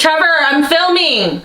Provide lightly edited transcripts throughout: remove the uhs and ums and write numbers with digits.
Trevor, I'm filming.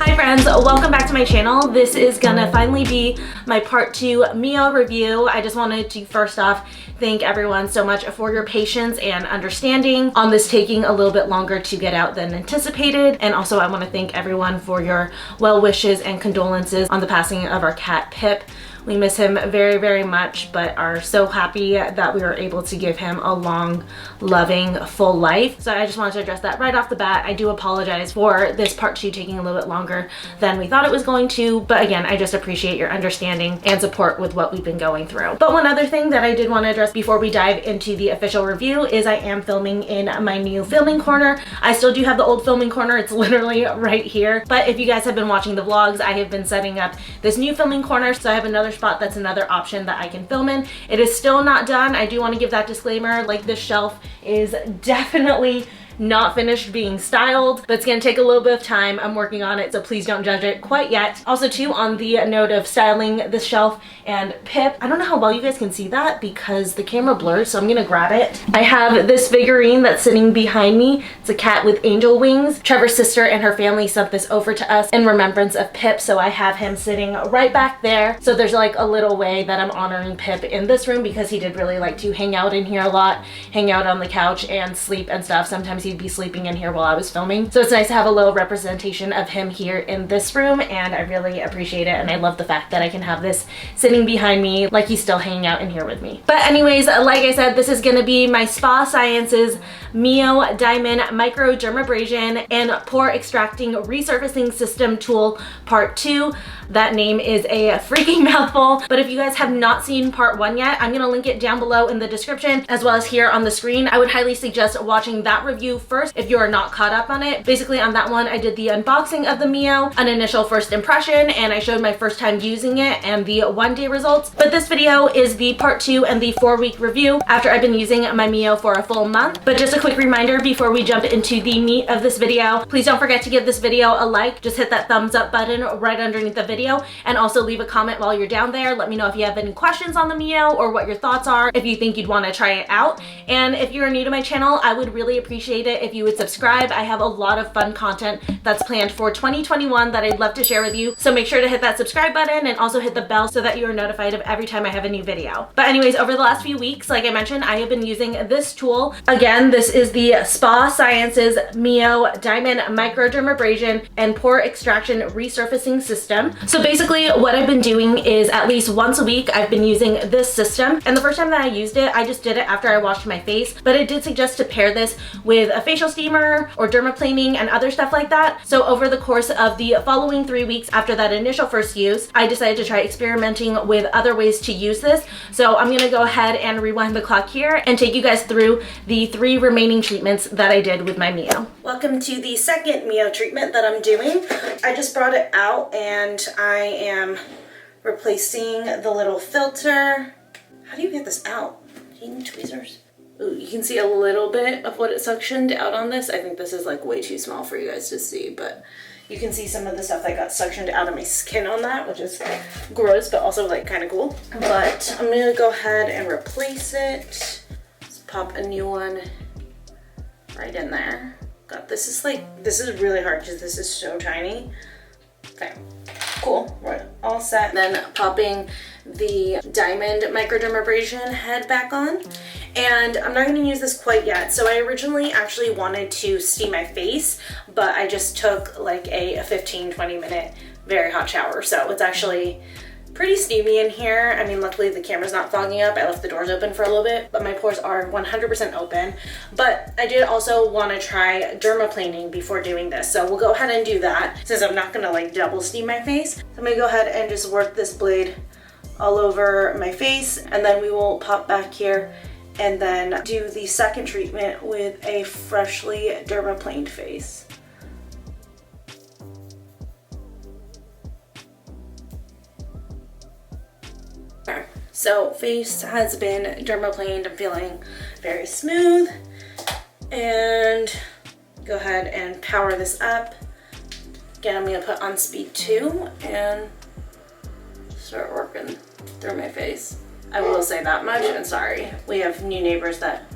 Hi friends, welcome back to my channel. This is gonna finally be my part 2 MIO review. I just wanted to first off thank everyone so much for your patience and understanding on this taking a little bit longer to get out than anticipated. And also I want to thank everyone for your well wishes and condolences on the passing of our cat Pip. We miss him very, very much, but are so happy that we were able to give him a long, loving, full life. So I just wanted to address that right off the bat. I do apologize for this part 2 taking a little bit longer than we thought it was going to, but again, I just appreciate your understanding and support with what we've been going through. But one other thing that I did want to address before we dive into the official review is I am filming in my new filming corner. I still do have the old filming corner. It's literally right here. But if you guys have been watching the vlogs, I have been setting up this new filming corner. So I have another spot that's another option that I can film in. It is still not done. I do want to give that disclaimer. Like, this shelf is definitely not finished being styled, but it's gonna take a little bit of time. I'm working on it, so please don't judge it quite yet. Also too, on the note of styling this shelf and Pip, I don't know how well you guys can see that because the camera blurs, so I'm gonna grab it. I have this figurine that's sitting behind me. It's a cat with angel wings. Trevor's sister and her family sent this over to us in remembrance of Pip, so I have him sitting right back there. So there's like a little way that I'm honoring Pip in this room because he did really like to hang out in here a lot, hang out on the couch and sleep and stuff. Sometimes he'd be sleeping in here while I was filming. So it's nice to have a little representation of him here in this room, and I really appreciate it. And I love the fact that I can have this sitting behind me like he's still hanging out in here with me. But anyways, like I said, this is gonna be my Spa Sciences MIO Diamond Microdermabrasion and Pore Extracting Resurfacing System Tool Part 2. That name is a freaking mouthful, but if you guys have not seen Part 1 yet, I'm gonna link it down below in the description as well as here on the screen. I would highly suggest watching that review first if you are not caught up on it. Basically on that one, I did the unboxing of the MIO, an initial first impression, and I showed my first time using it and the 1-day results. But this video is the Part 2 and the 4-week review after I've been using my MIO for a full month. But just a quick reminder before we jump into the meat of this video, please don't forget to give this video a like. Just hit that thumbs up button right underneath the video, and also leave a comment while you're down there. Let me know if you have any questions on the MIO or what your thoughts are, if you think you'd want to try it out. And if you're new to my channel, I would really appreciate it if you would subscribe. I have a lot of fun content that's planned for 2021 that I'd love to share with you. So make sure to hit that subscribe button and also hit the bell so that you are notified of every time I have a new video. But anyways, over the last few weeks, like I mentioned, I have been using this tool. Again, this is the Spa Sciences MIO Diamond Microdermabrasion and Pore Extraction Resurfacing System. So basically what I've been doing is at least once a week I've been using this system, and the first time that I used it, I just did it after I washed my face, but it did suggest to pair this with a facial steamer or derma planing and other stuff like that. So over the course of the following 3 weeks after that initial first use, I decided to try experimenting with other ways to use this. So I'm gonna go ahead and rewind the clock here and take you guys through the 3 remaining treatments that I did with my MIO. Welcome to the second MIO treatment that I'm doing. I just brought it out and I am replacing the little filter. How do you get this out? Do you need tweezers? Ooh, you can see a little bit of what it suctioned out on this. I think this is like way too small for you guys to see, but you can see some of the stuff that got suctioned out of my skin on that, which is gross, but also like kind of cool. But I'm gonna go ahead and replace it. Let's pop a new one right in there. God, this is really hard because this is so tiny. Okay, cool, we're all set. Then popping the Diamond Microdermabrasion head back on. And I'm not going to use this quite yet. So I originally actually wanted to steam my face, but I just took like a 15-20 minute very hot shower. So it's actually pretty steamy in here. I mean, luckily the camera's not fogging up. I left the doors open for a little bit, but my pores are 100% open. But I did also want to try derma planing before doing this. So we'll go ahead and do that since I'm not going to like double steam my face. So I'm going to go ahead and just work this blade all over my face, and then we will pop back here and then do the second treatment with a freshly dermaplaned face. So face has been dermaplaned. I'm feeling very smooth, and go ahead and power this up. Again, I'm gonna put on speed 2 and start working through my face. I will say that much, and sorry, we have new neighbors that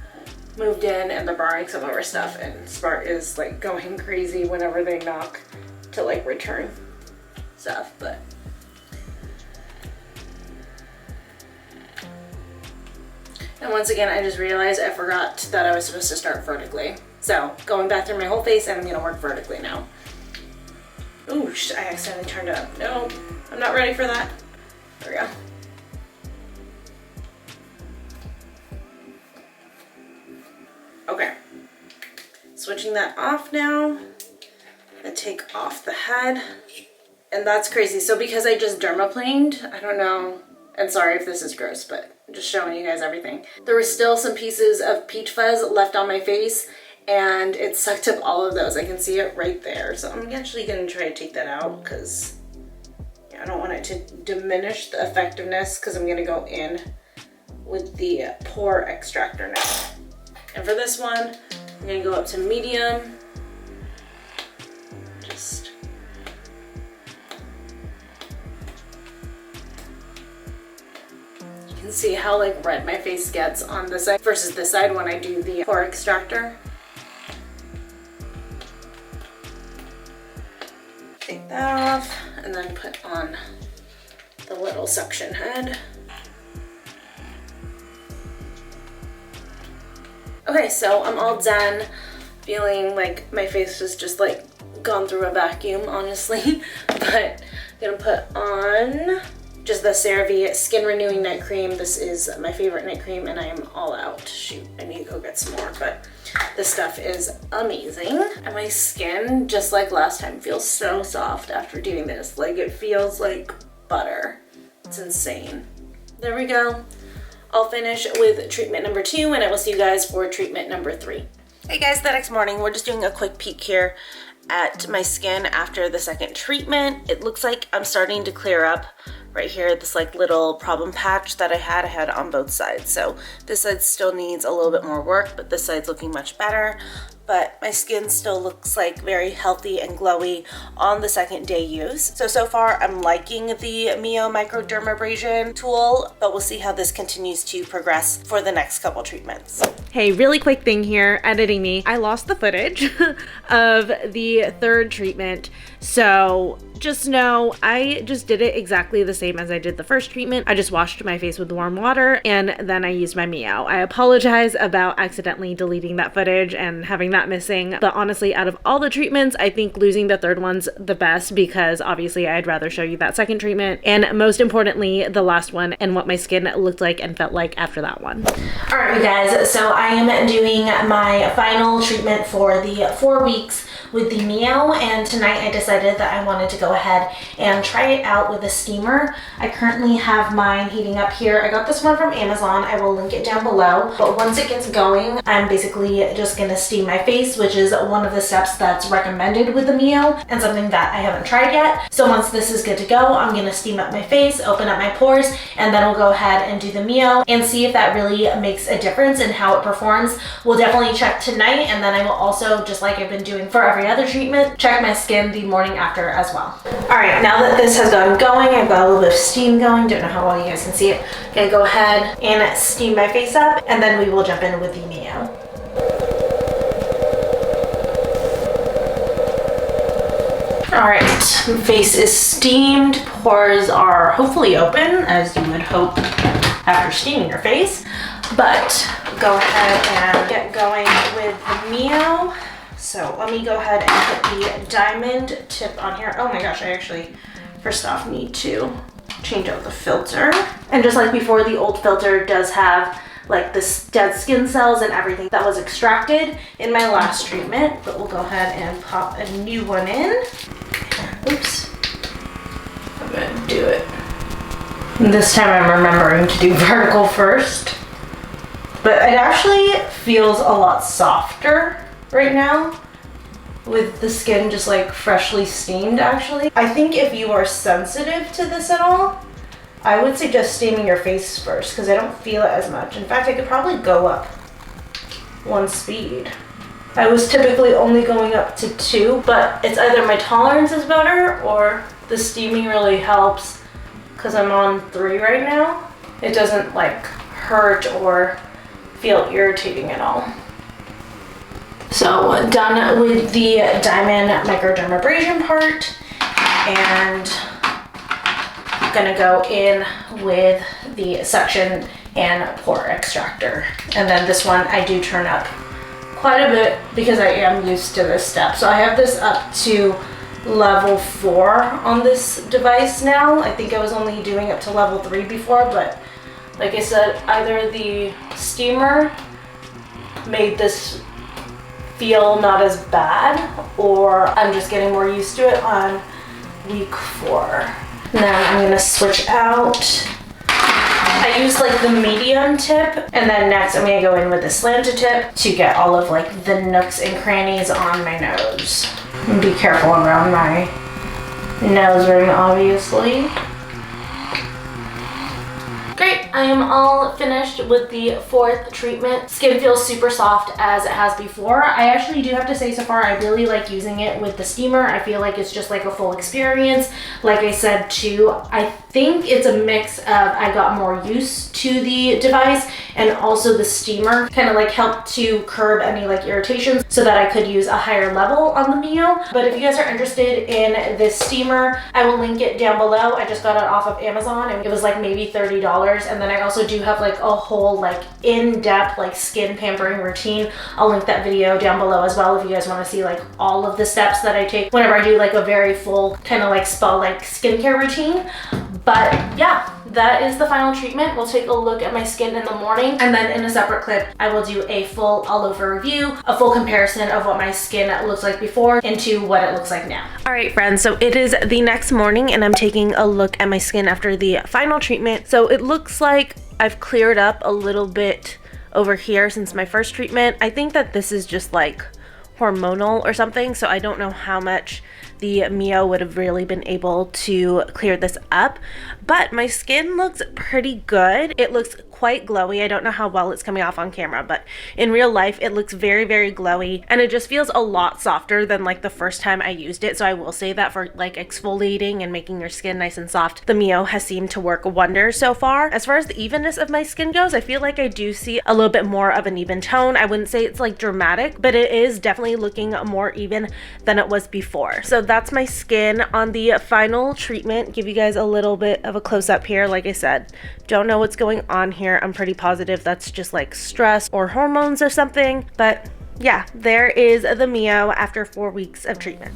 moved in and they're borrowing some of our stuff, and Smart is like going crazy whenever they knock to like return stuff, but and once again, I just realized I forgot that I was supposed to start vertically. So going back through my whole face, and I'm gonna work vertically now. Ooh, I accidentally turned it up. No, I'm not ready for that. There we go. Okay, switching that off now. I take off the head, and that's crazy. So because I just derma planed, I don't know, and sorry if this is gross, but I'm just showing you guys everything. There were still some pieces of peach fuzz left on my face, and it sucked up all of those. I can see it right there. So I'm actually gonna try to take that out because I don't want it to diminish the effectiveness, because I'm gonna go in with the pore extractor now. And for this one, I'm gonna go up to medium. Just you can see how like red my face gets on this side versus this side when I do the pore extractor. Take that off and then put on the little suction head. Okay, so I'm all done. Feeling like my face was just like gone through a vacuum, honestly. But I'm gonna put on just the CeraVe Skin Renewing Night Cream. This is my favorite night cream, and I am all out. Shoot, I need to go get some more, but this stuff is amazing. And my skin, just like last time, feels so soft after doing this. Like, it feels like butter. It's insane. There we go. I'll finish with treatment number 2, and I will see you guys for treatment number 3. Hey guys, the next morning, we're just doing a quick peek here at my skin after the second treatment. It looks like I'm starting to clear up right here, this like little problem patch that I had on both sides. So this side still needs a little bit more work, but this side's looking much better. But my skin still looks like very healthy and glowy on the second day use. So far I'm liking the MIO Microdermabrasion tool, but we'll see how this continues to progress for the next couple treatments. Hey, really quick thing here, editing me. I lost the footage of the third treatment. So just know I just did it exactly the same as I did the first treatment. I just washed my face with warm water and then I used my MIO. I apologize about accidentally deleting that footage and having that missing, but honestly, out of all the treatments, I think losing the third one's the best, because obviously I'd rather show you that second treatment, and most importantly, the last one and what my skin looked like and felt like after that one. All right, you guys, so I am doing my final treatment for the 4 weeks with the MIO, and tonight I decided that I wanted to go ahead and try it out with a steamer. I currently have mine heating up here. I got this one from Amazon. I will link it down below, but once it gets going, I'm basically just gonna steam my face, which is one of the steps that's recommended with the MIO and something that I haven't tried yet. So once this is good to go, I'm gonna steam up my face, open up my pores, and then we'll go ahead and do the MIO and see if that really makes a difference in how it performs. We'll definitely check tonight, and then I will also, just like I've been doing for every other treatment, check my skin the morning after as well. All right, now that this has gotten going, I've got a little bit of steam going. Don't know how well you guys can see it. I'm gonna go ahead and steam my face up, and then we will jump in with the MIO. All right, face is steamed. Pores are hopefully open, as you would hope after steaming your face. But go ahead and get going with the MIO. So let me go ahead and put the diamond tip on here. Oh my gosh, I actually first off need to change out the filter. And just like before, the old filter does have like the dead skin cells and everything that was extracted in my last treatment, but we'll go ahead and pop a new one in. Oops, I'm gonna do it. And this time I'm remembering to do vertical first, but it actually feels a lot softer right now with the skin just like freshly steamed. Actually, I think if you are sensitive to this at all, I would suggest steaming your face first, because I don't feel it as much. In fact, I could probably go up one speed. I was typically only going up to 2, but it's either my tolerance is better or the steaming really helps because I'm on 3 right now. It doesn't like hurt or feel irritating at all. So done with the diamond microdermabrasion part, and I'm gonna go in with the suction and pore extractor. And then this one I do turn up quite a bit because I am used to this step. So I have this up to level 4 on this device now. I think I was only doing up to level 3 before, but like I said, either the steamer made this feel not as bad, or I'm just getting more used to it on week 4. Now I'm gonna switch out. I use like the medium tip, and then next I'm gonna go in with the slanted tip to get all of like the nooks and crannies on my nose. And be careful around my nose ring, obviously. Great, I am all finished with the 4th treatment. Skin feels super soft as it has before. I actually do have to say so far I really like using it with the steamer. I feel like it's just like a full experience. Like I said too, I think it's a mix of I got more used to the device and also the steamer kind of like helped to curb any like irritations so that I could use a higher level on the MIO. But if you guys are interested in this steamer, I will link it down below. I just got it off of Amazon and it was like maybe $30. And then I also do have like a whole like in-depth like skin pampering routine. I'll link that video down below as well if you guys want to see like all of the steps that I take whenever I do like a very full kind of like spa like skincare routine. But yeah, that is the final treatment. We'll take a look at my skin in the morning, and then in a separate clip I will do a full all over review, a full comparison of what my skin looks like before into what it looks like now. All right friends, so it is the next morning and I'm taking a look at my skin after the final treatment. So it looks like I've cleared up a little bit over here since my first treatment. I think that this is just like hormonal or something, so I don't know how much the MIO would have really been able to clear this up, but my skin looks pretty good. It looks quite glowy. I don't know how well it's coming off on camera, but in real life it looks very, very glowy, and it just feels a lot softer than like the first time I used it. So I will say that for like exfoliating and making your skin nice and soft, the MIO has seemed to work wonders so far. As far as the evenness of my skin goes, I feel like I do see a little bit more of an even tone. I wouldn't say it's like dramatic, but it is definitely looking more even than it was before. So that's my skin on the final treatment. Give you guys a little bit of a close-up here. Like I said, don't know what's going on here. I'm pretty positive that's just like stress or hormones or something, but yeah, there is the MIO after 4 weeks of treatment.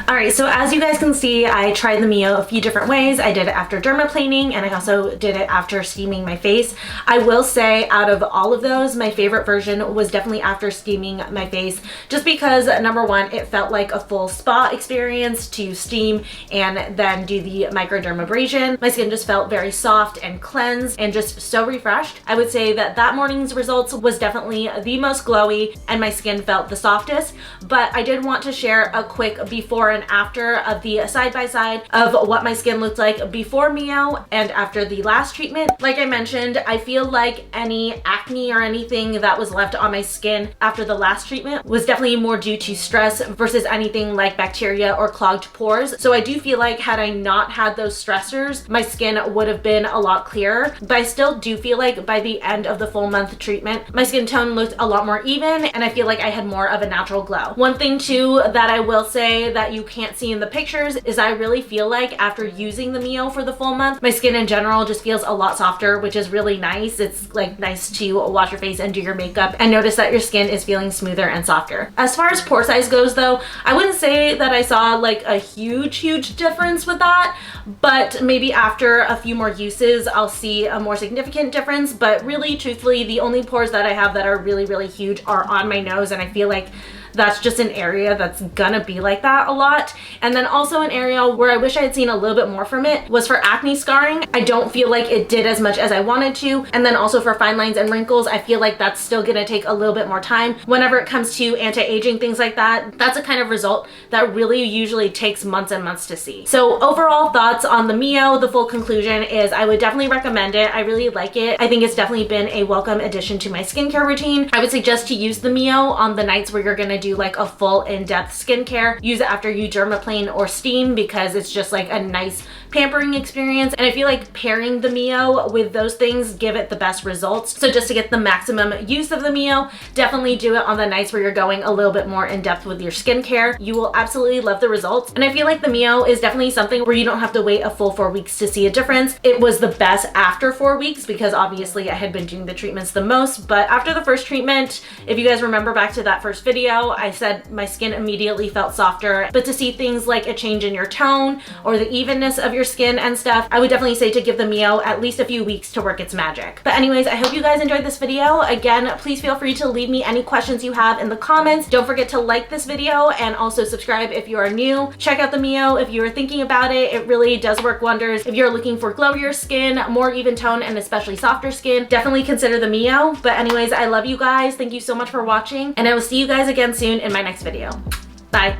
All right, so as you guys can see, I tried the MIO a few different ways. I did it after derma planing, and I also did it after steaming my face. I will say out of all of those, my favorite version was definitely after steaming my face, just because number one, it felt like a full spa experience to steam and then do the microdermabrasion. My skin just felt very soft and cleansed and just so refreshed. I would say that that morning's results was definitely the most glowy and my skin felt the softest, but I did want to share a quick before and after of the side-by-side of what my skin looked like before MIO and after the last treatment. Like I mentioned, I feel like any acne or anything that was left on my skin after the last treatment was definitely more due to stress versus anything like bacteria or clogged pores. So I do feel like had I not had those stressors, my skin would have been a lot clearer, but I still do feel like by the end of the full month treatment, my skin tone looked a lot more even, and I feel like I had more of a natural glow. One thing too that I will say that you can't see in the pictures is I really feel like after using the MIO for the full month, my skin in general just feels a lot softer, which is really nice. It's like nice to wash your face and do your makeup and notice that your skin is feeling smoother and softer. As far as pore size goes though, I wouldn't say that I saw like a huge difference with that, but maybe after a few more uses, I'll see a more significant difference. But really, truthfully, the only pores that I have that are really huge are on my nose, and I feel like that's just an area that's gonna be like that a lot. And then also an area where I wish I had seen a little bit more from it was for acne scarring. I don't feel like it did as much as I wanted to. And then also for fine lines and wrinkles, I feel like that's still gonna take a little bit more time. Whenever it comes to anti-aging, things like that, that's a kind of result that really usually takes months and months to see. So overall thoughts on the MIO, the full conclusion is I would definitely recommend it. I really like it. I think it's definitely been a welcome addition to my skincare routine. I would suggest to use the MIO on the nights where you're gonna do like a full in-depth skincare, use it after you derma plane or steam, because it's just like a nice pampering experience. And I feel like pairing the MIO with those things give it the best results. So just to get the maximum use of the MIO, definitely do it on the nights where you're going a little bit more in depth with your skincare. You will absolutely love the results. And I feel like the MIO is definitely something where you don't have to wait a full 4 weeks to see a difference. It was the best after 4 weeks because obviously I had been doing the treatments the most, but after the first treatment, if you guys remember back to that first video, I said my skin immediately felt softer. But to see things like a change in your tone or the evenness of your skin and stuff, I would definitely say to give the MIO at least a few weeks to work its magic. But anyways, I hope you guys enjoyed this video. Again, please feel free to leave me any questions you have in the comments. Don't forget to like this video and also subscribe if you are new. Check out the MIO if you are thinking about it. It really does work wonders. If you're looking for glowier skin, more even tone, and especially softer skin, definitely consider the MIO. But anyways, I love you guys. Thank you so much for watching, and I will see you guys again soon in my next video. Bye.